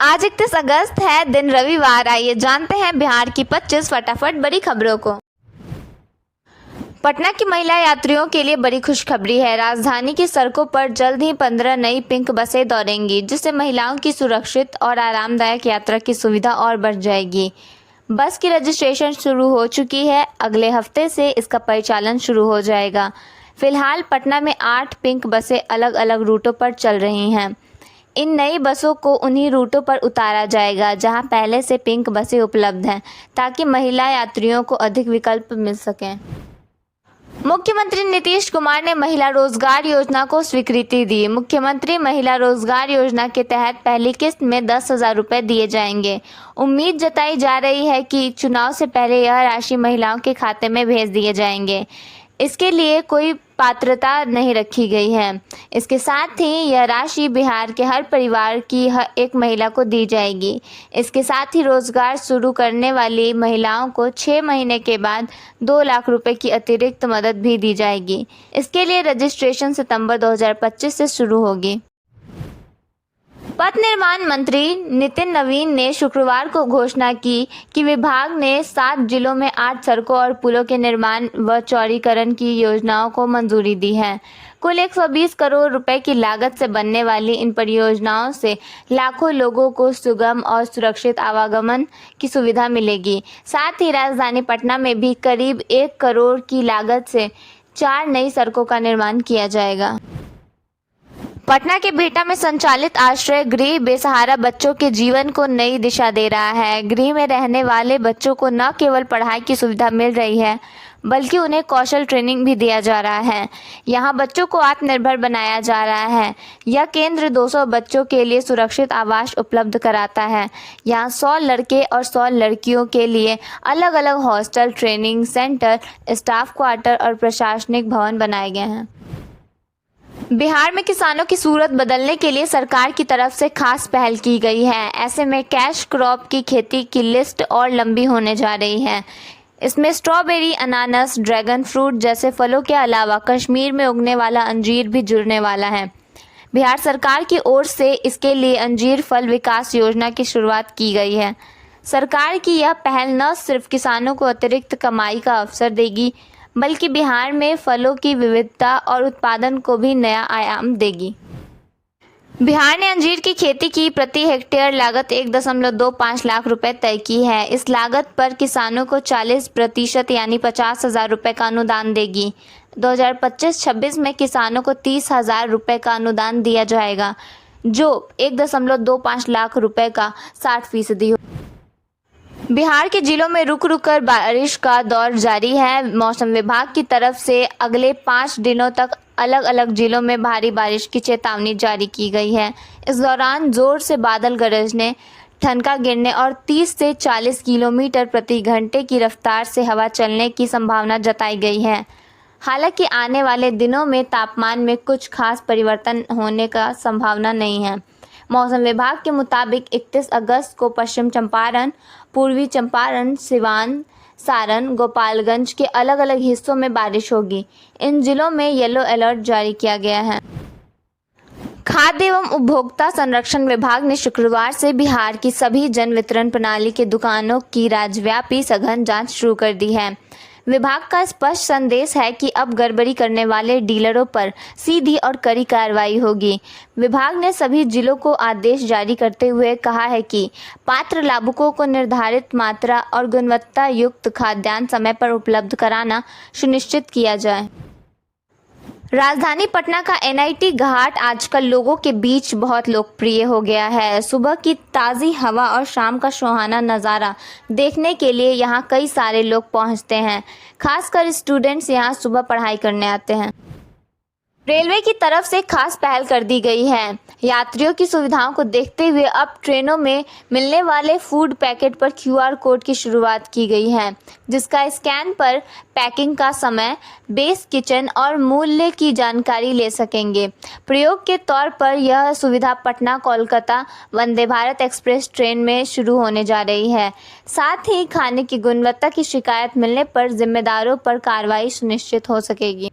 आज 31 अगस्त है, दिन रविवार। आइए जानते हैं बिहार की 25 फटाफट बड़ी खबरों को। पटना की महिला यात्रियों के लिए बड़ी खुशखबरी है। राजधानी की सड़कों पर जल्द ही 15 नई पिंक बसें दौड़ेंगी, जिससे महिलाओं की सुरक्षित और आरामदायक यात्रा की सुविधा और बढ़ जाएगी। बस की रजिस्ट्रेशन शुरू हो चुकी है। अगले हफ्ते से इसका परिचालन शुरू हो जाएगा। फिलहाल पटना में 8 पिंक बसें अलग अलग रूटों पर चल रही हैं। इन नई बसों को उन्हीं रूटों पर उतारा जाएगा जहां पहले से पिंक बसें उपलब्ध हैं, ताकि महिला यात्रियों को अधिक विकल्प मिल सकें। मुख्यमंत्री नीतीश कुमार ने महिला रोजगार योजना को स्वीकृति दी। मुख्यमंत्री महिला रोजगार योजना के तहत पहली किस्त में 10,000 रुपये दिए जाएंगे। उम्मीद जताई जा रही है कि चुनाव से पहले यह राशि महिलाओं के खाते में भेज दिए जाएंगे। इसके लिए कोई पात्रता नहीं रखी गई है। इसके साथ ही यह राशि बिहार के हर परिवार की एक महिला को दी जाएगी। इसके साथ ही रोजगार शुरू करने वाली महिलाओं को 6 महीने के बाद 2 लाख रुपए की अतिरिक्त मदद भी दी जाएगी। इसके लिए रजिस्ट्रेशन सितंबर 2025 से शुरू होगी। पथ निर्माण मंत्री नितिन नवीन ने शुक्रवार को घोषणा की कि विभाग ने 7 जिलों में 8 सड़कों और पुलों के निर्माण व चौड़ीकरण की योजनाओं को मंजूरी दी है। कुल 120 करोड़ रुपए की लागत से बनने वाली इन परियोजनाओं से लाखों लोगों को सुगम और सुरक्षित आवागमन की सुविधा मिलेगी। साथ ही राजधानी पटना में भी करीब 1 करोड़ की लागत से 4 नई सड़कों का निर्माण किया जाएगा। पटना के बिहटा में संचालित आश्रय गृह बेसहारा बच्चों के जीवन को नई दिशा दे रहा है। गृह में रहने वाले बच्चों को न केवल पढ़ाई की सुविधा मिल रही है, बल्कि उन्हें कौशल ट्रेनिंग भी दिया जा रहा है। यहाँ बच्चों को आत्मनिर्भर बनाया जा रहा है। यह केंद्र 200 बच्चों के लिए सुरक्षित आवास उपलब्ध कराता है। यहाँ 100 लड़के और 100 लड़कियों के लिए अलग अलग hostel, training centre, staff quarter और प्रशासनिक भवन बनाए गए हैं। बिहार में किसानों की सूरत बदलने के लिए सरकार की तरफ से खास पहल की गई है। ऐसे में कैश क्रॉप की खेती की लिस्ट और लंबी होने जा रही है। इसमें स्ट्रॉबेरी, अनानास, ड्रैगन फ्रूट जैसे फलों के अलावा कश्मीर में उगने वाला अंजीर भी जुड़ने वाला है। बिहार सरकार की ओर से इसके लिए अंजीर फल विकास योजना की शुरुआत की गई है। सरकार की यह पहल न सिर्फ किसानों को अतिरिक्त कमाई का अवसर देगी, बल्कि बिहार में फलों की विविधता और उत्पादन को भी नया आयाम देगी। बिहार ने अंजीर की खेती की प्रति हेक्टेयर लागत 1.25 लाख रुपए तय की है। इस लागत पर किसानों को 40% यानी 50,000 रुपये का अनुदान देगी। 2025-26 में किसानों को 30,000 रुपये का अनुदान दिया जाएगा, जो 1.25 लाख रुपये का 60% होगा। बिहार के जिलों में रुक रुक कर बारिश का दौर जारी है। मौसम विभाग की तरफ से अगले 5 दिनों तक अलग अलग जिलों में भारी बारिश की चेतावनी जारी की गई है। इस दौरान जोर से बादल गरजने, ठनका गिरने और 30 से 40 किलोमीटर प्रति घंटे की रफ्तार से हवा चलने की संभावना जताई गई है। हालांकि आने वाले दिनों में तापमान में कुछ खास परिवर्तन होने का संभावना नहीं है। मौसम विभाग के मुताबिक 31 अगस्त को पश्चिम चंपारण, पूर्वी चंपारण, सिवान, सारण, गोपालगंज के अलग अलग हिस्सों में बारिश होगी। इन जिलों में येलो अलर्ट जारी किया गया है। खाद्य एवं उपभोक्ता संरक्षण विभाग ने शुक्रवार से बिहार की सभी जन वितरण प्रणाली के दुकानों की राज्यव्यापी सघन जांच शुरू कर दी है। विभाग का स्पष्ट संदेश है कि अब गड़बड़ी करने वाले डीलरों पर सीधी और कड़ी कार्रवाई होगी। विभाग ने सभी जिलों को आदेश जारी करते हुए कहा है कि पात्र लाभुकों को निर्धारित मात्रा और गुणवत्ता युक्त खाद्यान्न समय पर उपलब्ध कराना सुनिश्चित किया जाए। राजधानी पटना का NIT घाट आजकल लोगों के बीच बहुत लोकप्रिय हो गया है। सुबह की ताज़ी हवा और शाम का सुहाना नज़ारा देखने के लिए यहाँ कई सारे लोग पहुँचते हैं। खासकर स्टूडेंट्स यहाँ सुबह पढ़ाई करने आते हैं। रेलवे की तरफ से खास पहल कर दी गई है। यात्रियों की सुविधाओं को देखते हुए अब ट्रेनों में मिलने वाले फूड पैकेट पर QR कोड की शुरुआत की गई है, जिसका स्कैन पर पैकिंग का समय, बेस किचन और मूल्य की जानकारी ले सकेंगे। प्रयोग के तौर पर यह सुविधा पटना कोलकाता वंदे भारत एक्सप्रेस ट्रेन में शुरू होने जा रही है। साथ ही खाने की गुणवत्ता की शिकायत मिलने पर जिम्मेदारों पर कार्रवाई सुनिश्चित हो सकेगी।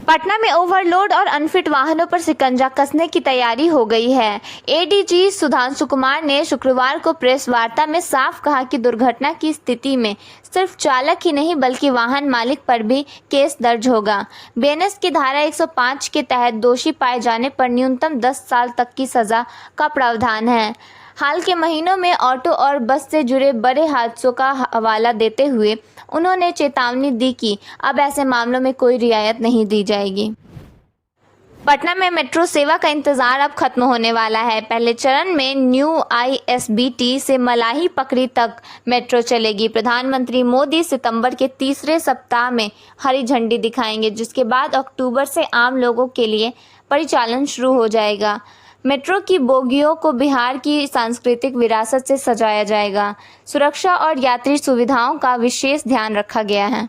पटना में ओवरलोड और अनफिट वाहनों पर शिकंजा कसने की तैयारी हो गई है। एडीजी सुधांशु कुमार ने शुक्रवार को प्रेस वार्ता में साफ कहा कि दुर्घटना की स्थिति में सिर्फ चालक ही नहीं बल्कि वाहन मालिक पर भी केस दर्ज होगा। बीएनएस की धारा 105 के तहत दोषी पाए जाने पर न्यूनतम 10 साल तक की सजा का प्रावधान है। हाल के महीनों में ऑटो और बस से जुड़े बड़े हादसों का हवाला देते हुए उन्होंने चेतावनी दी कि अब ऐसे मामलों में कोई रियायत नहीं दी जाएगी। पटना में मेट्रो सेवा का इंतजार अब खत्म होने वाला है। पहले चरण में न्यू ISBT से मलाही पकड़ी तक मेट्रो चलेगी। प्रधानमंत्री मोदी सितंबर के तीसरे सप्ताह में हरी झंडी दिखाएंगे, जिसके बाद अक्टूबर से आम लोगों के लिए परिचालन शुरू हो जाएगा। मेट्रो की बोगियों को बिहार की सांस्कृतिक विरासत से सजाया जाएगा। सुरक्षा और यात्री सुविधाओं का विशेष ध्यान रखा गया है।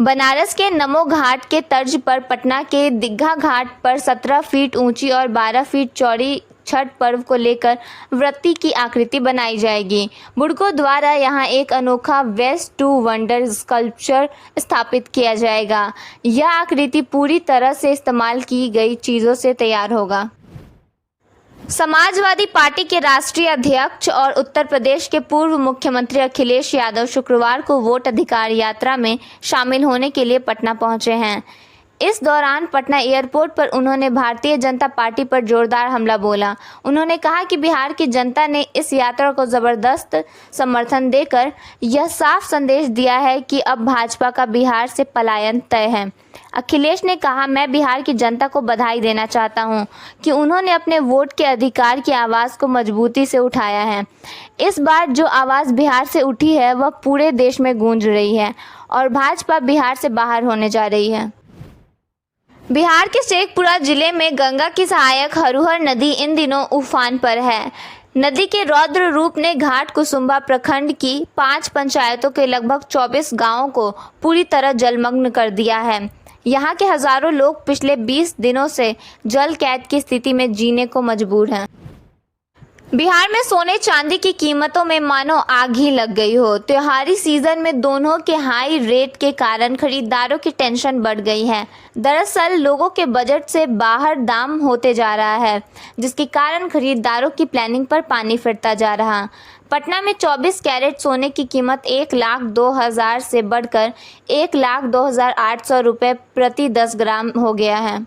बनारस के नमो घाट के तर्ज पर पटना के दीघा घाट पर 17 फीट ऊंची और 12 फीट चौड़ी छठ पर्व को लेकर वृत्ति की आकृति बनाई जाएगी। बुड़कों द्वारा यहां एक अनोखा वेस्ट टू वंडर स्कल्पचर स्थापित किया जाएगा। यह आकृति पूरी तरह से इस्तेमाल की गई चीजों से तैयार होगा। समाजवादी पार्टी के राष्ट्रीय अध्यक्ष और उत्तर प्रदेश के पूर्व मुख्यमंत्री अखिलेश यादव शुक्रवार को वोट अधिकार यात्रा में शामिल होने के लिए पटना पहुंचे हैं। इस दौरान पटना एयरपोर्ट पर उन्होंने भारतीय जनता पार्टी पर जोरदार हमला बोला। उन्होंने कहा कि बिहार की जनता ने इस यात्रा को जबरदस्त समर्थन देकर यह साफ संदेश दिया है कि अब भाजपा का बिहार से पलायन तय है। अखिलेश ने कहा, मैं बिहार की जनता को बधाई देना चाहता हूं कि उन्होंने अपने वोट के अधिकार की आवाज़ को मजबूती से उठाया है। इस बार जो आवाज़ बिहार से उठी है वह पूरे देश में गूंज रही है और भाजपा बिहार से बाहर होने जा रही है। बिहार के शेखपुरा जिले में गंगा की सहायक हरुहर नदी इन दिनों उफान पर है। नदी के रौद्र रूप ने घाट कुसुम्भा प्रखंड की 5 पंचायतों के लगभग 24 गांवों को पूरी तरह जलमग्न कर दिया है। यहाँ के हजारों लोग पिछले 20 दिनों से जल कैद की स्थिति में जीने को मजबूर हैं। बिहार में सोने चांदी की कीमतों में मानो आग ही लग गई हो। त्योहारी सीजन में दोनों के हाई रेट के कारण खरीदारों की टेंशन बढ़ गई है। दरअसल लोगों के बजट से बाहर दाम होते जा रहा है, जिसके कारण खरीदारों की प्लानिंग पर पानी फिरता जा रहा। पटना में 24 कैरेट सोने की कीमत 1,02,000 से बढ़कर 1,02,800 रुपये प्रति 10 ग्राम हो गया है।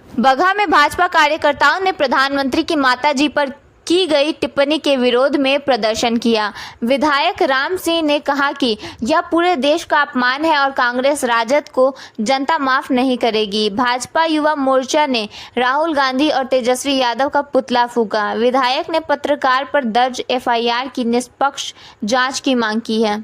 बगहा में भाजपा कार्यकर्ताओं ने प्रधानमंत्री की माताजी पर की गई टिप्पणी के विरोध में प्रदर्शन किया। विधायक राम सिंह ने कहा कि यह पूरे देश का अपमान है और कांग्रेस राजद को जनता माफ नहीं करेगी। भाजपा युवा मोर्चा ने राहुल गांधी और तेजस्वी यादव का पुतला फूंका। विधायक ने पत्रकार पर दर्ज FIR की निष्पक्ष जांच की मांग की है।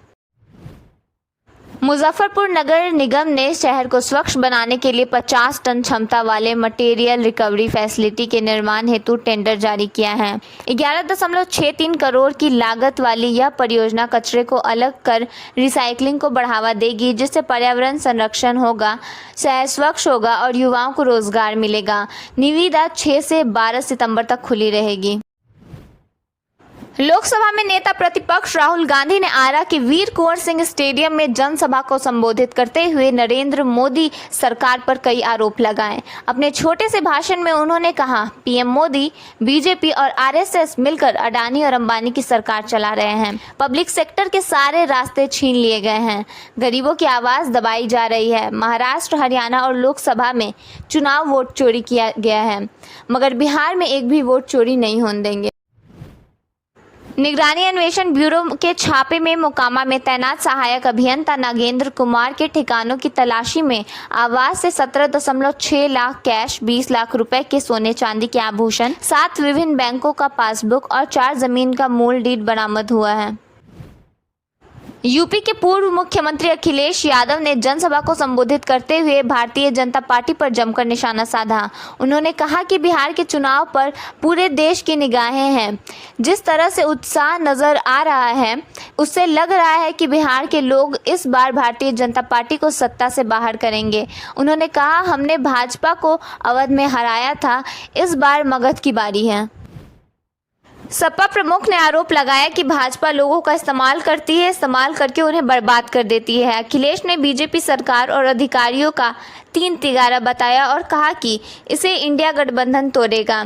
मुजफ्फरपुर नगर निगम ने शहर को स्वच्छ बनाने के लिए 50 टन क्षमता वाले मटेरियल रिकवरी फैसिलिटी के निर्माण हेतु टेंडर जारी किया है। 11.63 करोड़ की लागत वाली यह परियोजना कचरे को अलग कर रिसाइकलिंग को बढ़ावा देगी, जिससे पर्यावरण संरक्षण होगा, शहर स्वच्छ होगा और युवाओं को रोजगार मिलेगा। निविदा 6 से 12 सितंबर तक खुली रहेगी। लोकसभा में नेता प्रतिपक्ष राहुल गांधी ने आरा के वीर कुंवर सिंह स्टेडियम में जनसभा को संबोधित करते हुए नरेंद्र मोदी सरकार पर कई आरोप लगाए। अपने छोटे से भाषण में उन्होंने कहा, पीएम मोदी, बीजेपी और आरएसएस मिलकर अडानी और अंबानी की सरकार चला रहे हैं। पब्लिक सेक्टर के सारे रास्ते छीन लिए गए हैं। गरीबों की आवाज दबाई जा रही है। महाराष्ट्र, हरियाणा और लोकसभा में चुनाव वोट चोरी किया गया है, मगर बिहार में एक भी वोट चोरी नहीं होने देंगे। निगरानी अन्वेषण ब्यूरो के छापे में मोकामा में तैनात सहायक अभियंता नागेंद्र कुमार के ठिकानों की तलाशी में आवास से 17.6 लाख कैश, 20 लाख रुपए के सोने चांदी के आभूषण, 7 विभिन्न बैंकों का पासबुक और 4 जमीन का मूल डीड बरामद हुआ है। यूपी के पूर्व मुख्यमंत्री अखिलेश यादव ने जनसभा को संबोधित करते हुए भारतीय जनता पार्टी पर जमकर निशाना साधा। उन्होंने कहा कि बिहार के चुनाव पर पूरे देश की निगाहें हैं। जिस तरह से उत्साह नजर आ रहा है, उससे लग रहा है कि बिहार के लोग इस बार भारतीय जनता पार्टी को सत्ता से बाहर करेंगे। उन्होंने कहा, हमने भाजपा को अवध में हराया था, इस बार मगध की बारी है। सपा प्रमुख ने आरोप लगाया कि भाजपा लोगों का इस्तेमाल करती है, इस्तेमाल करके उन्हें बर्बाद कर देती है। अखिलेश ने बीजेपी सरकार और अधिकारियों का तीन तिगारा बताया और कहा कि इसे इंडिया गठबंधन तोड़ेगा।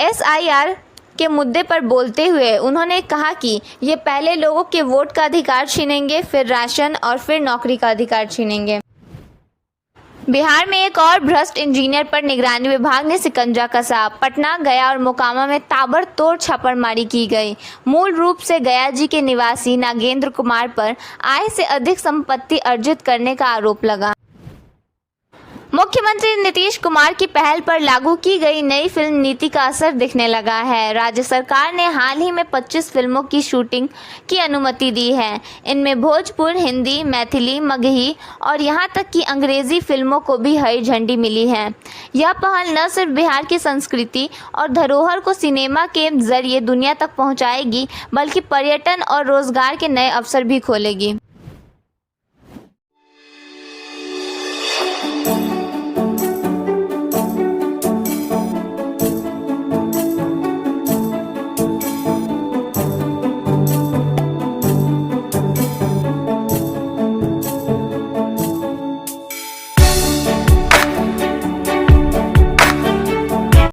SIR के मुद्दे पर बोलते हुए उन्होंने कहा कि ये पहले लोगों के वोट का अधिकार छीनेंगे, फिर राशन और फिर नौकरी का अधिकार छीनेंगे। बिहार में एक और भ्रष्ट इंजीनियर पर निगरानी विभाग ने शिकंजा कसा। पटना, गया और मोकामा में ताबड़तोड़ छापेमारी की गई। मूल रूप से गया जी के निवासी नागेंद्र कुमार पर आय से अधिक संपत्ति अर्जित करने का आरोप लगा। मुख्यमंत्री नीतीश कुमार की पहल पर लागू की गई नई फिल्म नीति का असर दिखने लगा है। राज्य सरकार ने हाल ही में 25 फिल्मों की शूटिंग की अनुमति दी है। इनमें भोजपुर, हिंदी, मैथिली, मगही और यहां तक कि अंग्रेजी फिल्मों को भी हरी झंडी मिली है। यह पहल न सिर्फ बिहार की संस्कृति और धरोहर को सिनेमा के जरिए दुनिया तक पहुंचाएगी, बल्कि पर्यटन और रोजगार के नए अवसर भी खोलेगी।